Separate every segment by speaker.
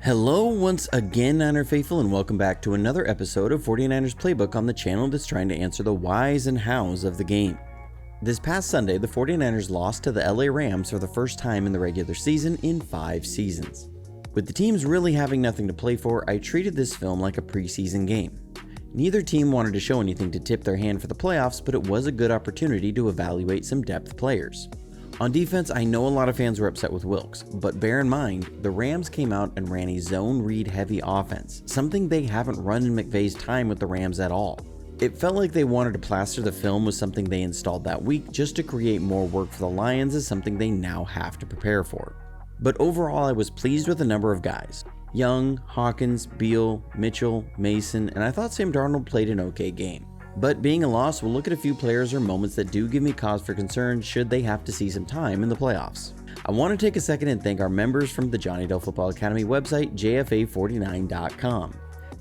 Speaker 1: Hello once again, Niner Faithful, and welcome back to another episode of 49ers Playbook on the channel that's trying to answer the whys and hows of the game. This past Sunday, the 49ers lost to the LA Rams for the first time in the regular season in 5 seasons. With the teams really having nothing to play for, I treated this film like a preseason game. Neither team wanted to show anything to tip their hand for the playoffs, but it was a good opportunity to evaluate some depth players. On defense, I know a lot of fans were upset with Wilkes, but bear in mind, the Rams came out and ran a zone read heavy offense, something they haven't run in McVay's time with the Rams at all. It felt like they wanted to plaster the film with something they installed that week just to create more work for the Lions as something they now have to prepare for. But overall, I was pleased with the number of guys. Young, Hawkins, Beal, Mitchell, Mason, and I thought Sam Darnold played an okay game. But being a loss, we'll look at a few players or moments that do give me cause for concern should they have to see some time in the playoffs. I want to take a second and thank our members from the Johnny Dale Football Academy website, jfa49.com.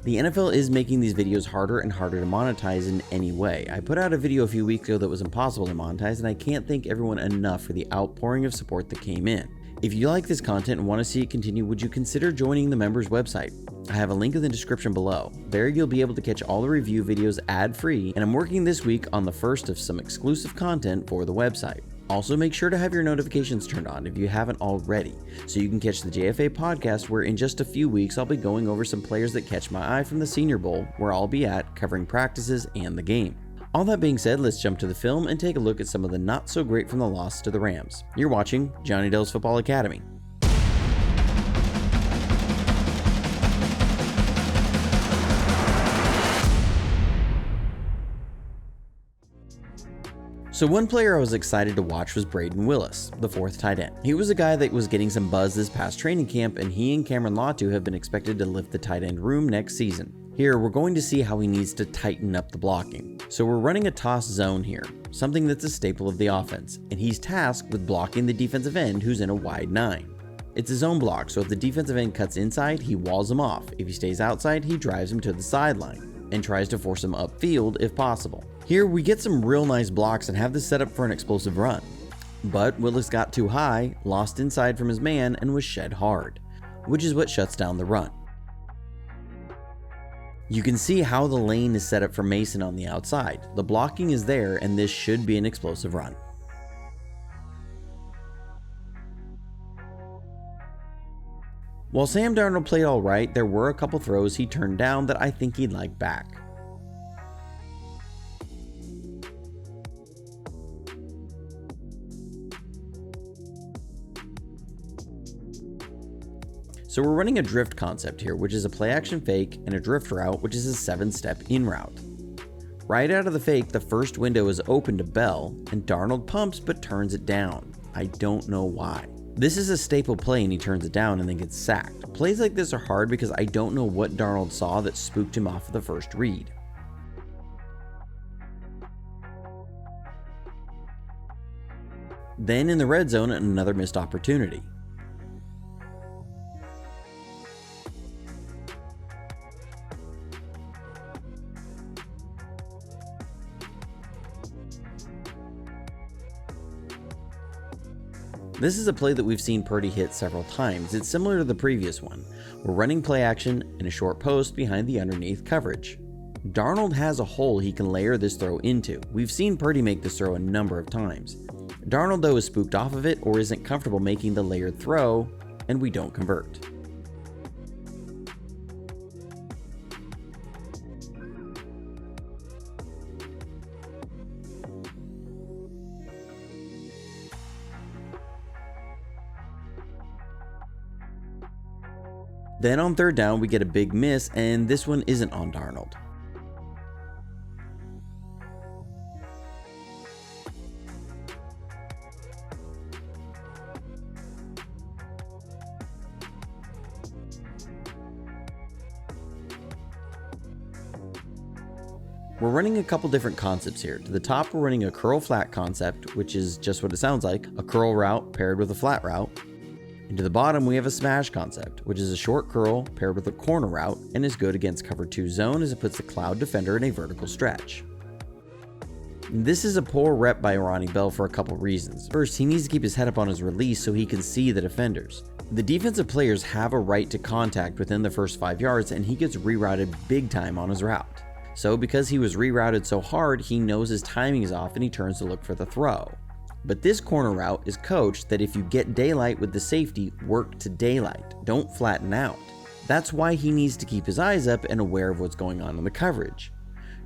Speaker 1: The NFL is making these videos harder and harder to monetize in any way. I put out a video a few weeks ago that was impossible to monetize, and I can't thank everyone enough for the outpouring of support that came in. If you like this content and want to see it continue, would you consider joining the members website? I have a link in the description below. There you'll be able to catch all the review videos ad-free, and I'm working this week on the first of some exclusive content for the website. Also, make sure to have your notifications turned on if you haven't already, so you can catch the JFA podcast where in just a few weeks I'll be going over some players that catch my eye from the Senior Bowl, where I'll be at covering practices and the game. All that being said, let's jump to the film and take a look at some of the not so great from the loss to the Rams. You're watching Johnny Dale's Football Academy. So one player I was excited to watch was Braden Willis, the 4th tight end. He was a guy that was getting some buzz this past training camp, and he and Cameron Latu have been expected to lift the tight end room next season. Here, we're going to see how he needs to tighten up the blocking. So we're running a toss zone here, something that's a staple of the offense, and he's tasked with blocking the defensive end who's in a wide 9. It's a zone block, so if the defensive end cuts inside, he walls him off. If he stays outside, he drives him to the sideline and tries to force him upfield if possible. Here, we get some real nice blocks and have this set up for an explosive run. But Willis got too high, lost inside from his man, and was shed hard, which is what shuts down the run. You can see how the lane is set up for Mason on the outside. The blocking is there, and this should be an explosive run. While Sam Darnold played alright, there were a couple throws he turned down that I think he'd like back. So we're running a drift concept here, which is a play action fake, and a drift route, which is a 7-step in route. Right out of the fake, the first window is open to Bell, and Darnold pumps but turns it down. I don't know why. This is a staple play and he turns it down and then gets sacked. Plays like this are hard because I don't know what Darnold saw that spooked him off of the first read. Then in the red zone, another missed opportunity. This is a play that we've seen Purdy hit several times. It's similar to the previous one. We're running play action in a short post behind the underneath coverage. Darnold has a hole he can layer this throw into. We've seen Purdy make this throw a number of times. Darnold though is spooked off of it or isn't comfortable making the layered throw, and we don't convert. Then on 3rd down, we get a big miss, and this one isn't on Darnold. We're running a couple different concepts here. To the top, we're running a curl flat concept, which is just what it sounds like, a curl route paired with a flat route. And to the bottom, we have a smash concept, which is a short curl paired with a corner route and is good against cover 2 zone as it puts the cloud defender in a vertical stretch. This is a poor rep by Ronnie Bell for a couple reasons. First, he needs to keep his head up on his release so he can see the defenders. The defensive players have a right to contact within the first 5 yards, and he gets rerouted big time on his route. So because he was rerouted so hard, he knows his timing is off and he turns to look for the throw. But this corner route is coached that if you get daylight with the safety, work to daylight, don't flatten out. That's why he needs to keep his eyes up and aware of what's going on in the coverage.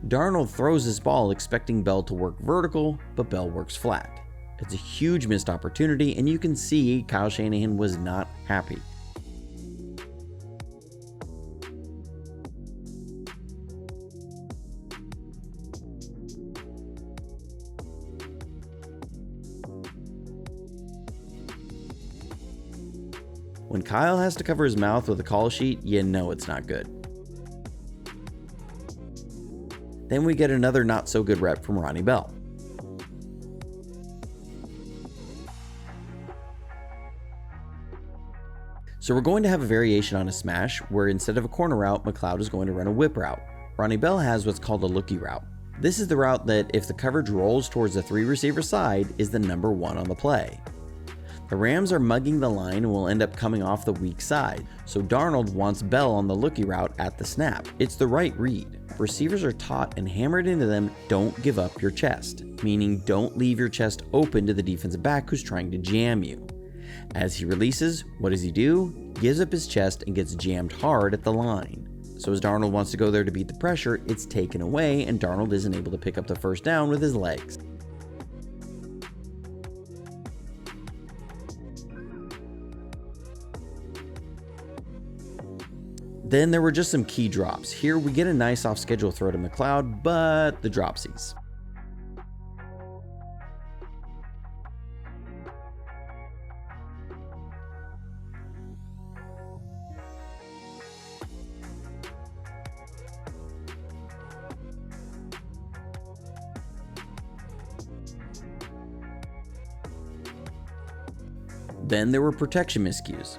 Speaker 1: Darnold throws his ball expecting Bell to work vertical, but Bell works flat. It's a huge missed opportunity, and you can see Kyle Shanahan was not happy. When Kyle has to cover his mouth with a call sheet, you know it's not good. Then we get another not so good rep from Ronnie Bell. So we're going to have a variation on a smash where instead of a corner route, McLeod is going to run a whip route. Ronnie Bell has what's called a lookie route. This is the route that, if the coverage rolls towards the 3 receiver side, is the number 1 on the play. The Rams are mugging the line and will end up coming off the weak side, so Darnold wants Bell on the lookie route at the snap. It's the right read. Receivers are taught and hammered into them, don't give up your chest, meaning don't leave your chest open to the defensive back who's trying to jam you. As he releases, what does he do? Gives up his chest and gets jammed hard at the line. So as Darnold wants to go there to beat the pressure, it's taken away and Darnold isn't able to pick up the first down with his legs. Then there were just some key drops. Here we get a nice off-schedule throw to McLeod, but the dropsies. Then there were protection miscues.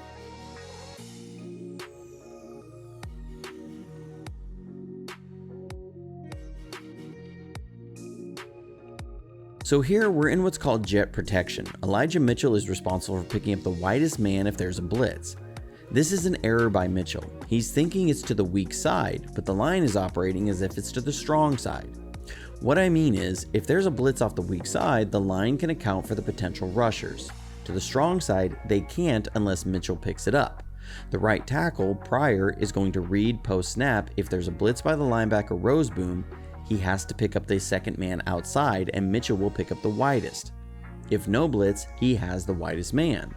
Speaker 1: So here we're in what's called jet protection. Elijah Mitchell is responsible for picking up the widest man if there's a blitz. This is an error by Mitchell. He's thinking it's to the weak side, but the line is operating as if it's to the strong side. What I mean is, if there's a blitz off the weak side, the line can account for the potential rushers. To the strong side, they can't unless Mitchell picks it up. The right tackle, Pryor, is going to read post-snap if there's a blitz by the linebacker Roseboom. He has to pick up the second man outside and Mitchell will pick up the widest. If no blitz, he has the widest man.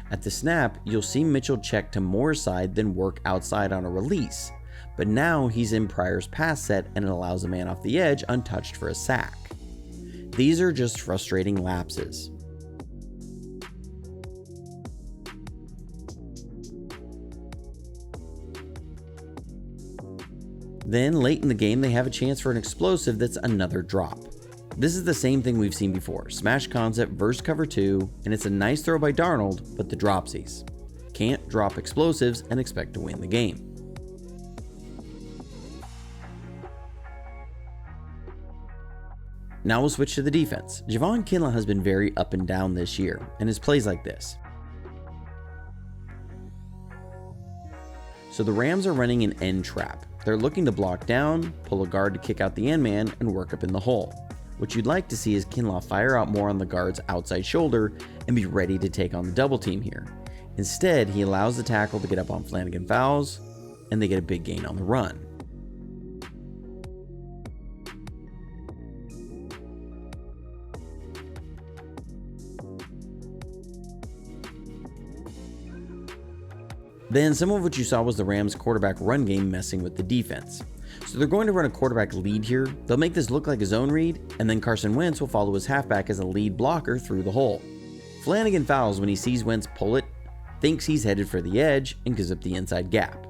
Speaker 1: At the snap, you'll see Mitchell check to Moore's side then work outside on a release, but now he's in Pryor's pass set and it allows a man off the edge untouched for a sack. These are just frustrating lapses. Then late in the game, they have a chance for an explosive that's another drop. This is the same thing we've seen before, smash concept versus cover 2, and it's a nice throw by Darnold, but the dropsies. Can't drop explosives and expect to win the game. Now we'll switch to the defense. Javon Kinlaw has been very up and down this year, and his plays like this. So the Rams are running an end trap. They're looking to block down, pull a guard to kick out the end man, and work up in the hole. What you'd like to see is Kinlaw fire out more on the guard's outside shoulder and be ready to take on the double team here. Instead, he allows the tackle to get up on Flanagan Fowles, and they get a big gain on the run. Then some of what you saw was the Rams' quarterback run game messing with the defense. So they're going to run a quarterback lead here. They'll make this look like a zone read, and then Carson Wentz will follow his halfback as a lead blocker through the hole. Flanagan fouls when he sees Wentz pull it, thinks he's headed for the edge, and gives up the inside gap.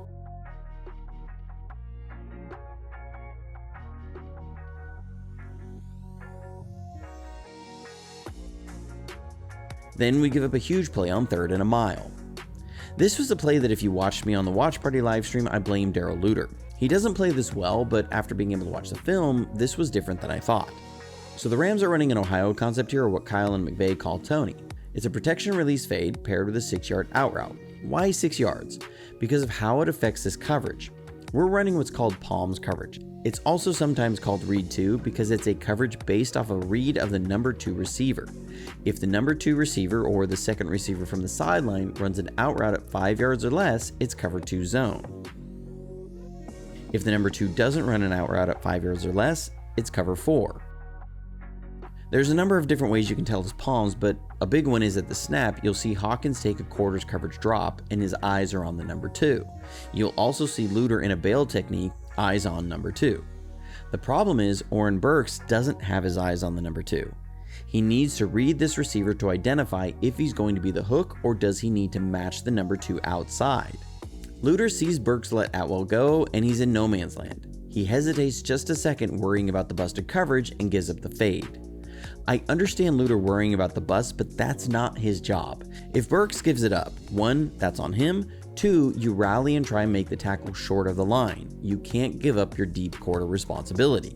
Speaker 1: Then we give up a huge play on 3rd and a mile. This was a play that if you watched me on the Watch Party livestream, I blame Darrell Luter. He doesn't play this well, but after being able to watch the film, this was different than I thought. So the Rams are running an Ohio concept here, or what Kyle and McVay call Tony. It's a protection release fade paired with a 6-yard out route. Why 6 yards? Because of how it affects this coverage. We're running what's called palms coverage. It's also sometimes called read 2 because it's a coverage based off a read of the number 2 receiver. If the number 2 receiver or the second receiver from the sideline runs an out route at 5 yards or less, it's cover 2 zone. If the number 2 doesn't run an out route at 5 yards or less, it's cover 4. There's a number of different ways you can tell his palms, but a big one is at the snap, you'll see Hawkins take a quarters coverage drop and his eyes are on the number 2. You'll also see Luter in a bail technique, eyes on number 2. The problem is Oren Burks doesn't have his eyes on the number 2. He needs to read this receiver to identify if he's going to be the hook or does he need to match the number 2 outside. Luter sees Burks let Atwell go and he's in no man's land. He hesitates just a second worrying about the busted coverage and gives up the fade. I understand Luter worrying about the bust, but that's not his job. If Burks gives it up, 1, that's on him. 2, you rally and try and make the tackle short of the line. You can't give up your deep quarter responsibility.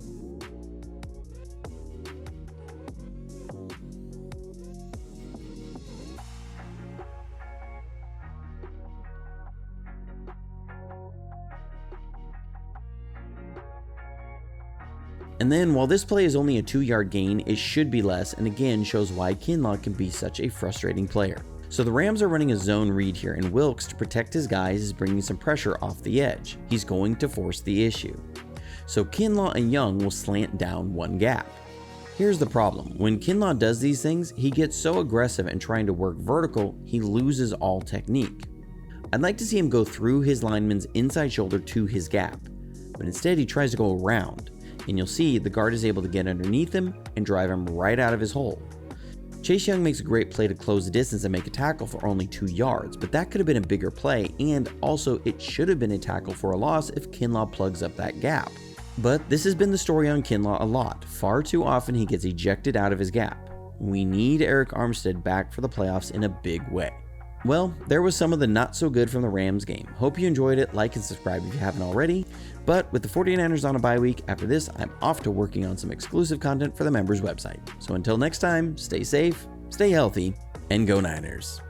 Speaker 1: And then, while this play is only a 2-yard gain, it should be less, and again shows why Kinlaw can be such a frustrating player. So the Rams are running a zone read here, and Wilkes, to protect his guys, is bringing some pressure off the edge. He's going to force the issue. So Kinlaw and Young will slant down one gap. Here's the problem. When Kinlaw does these things, he gets so aggressive and trying to work vertical, he loses all technique. I'd like to see him go through his lineman's inside shoulder to his gap, but instead he tries to go around. And you'll see the guard is able to get underneath him and drive him right out of his hole. Chase Young makes a great play to close the distance and make a tackle for only 2 yards, but that could have been a bigger play, and also it should have been a tackle for a loss if Kinlaw plugs up that gap. But this has been the story on Kinlaw a lot. Far too often he gets ejected out of his gap. We need Eric Armstead back for the playoffs in a big way. Well, there was some of the not so good from the Rams game. Hope you enjoyed it. Like and subscribe if you haven't already. But with the 49ers on a bye week, after this, I'm off to working on some exclusive content for the members website. So until next time, stay safe, stay healthy, and go Niners.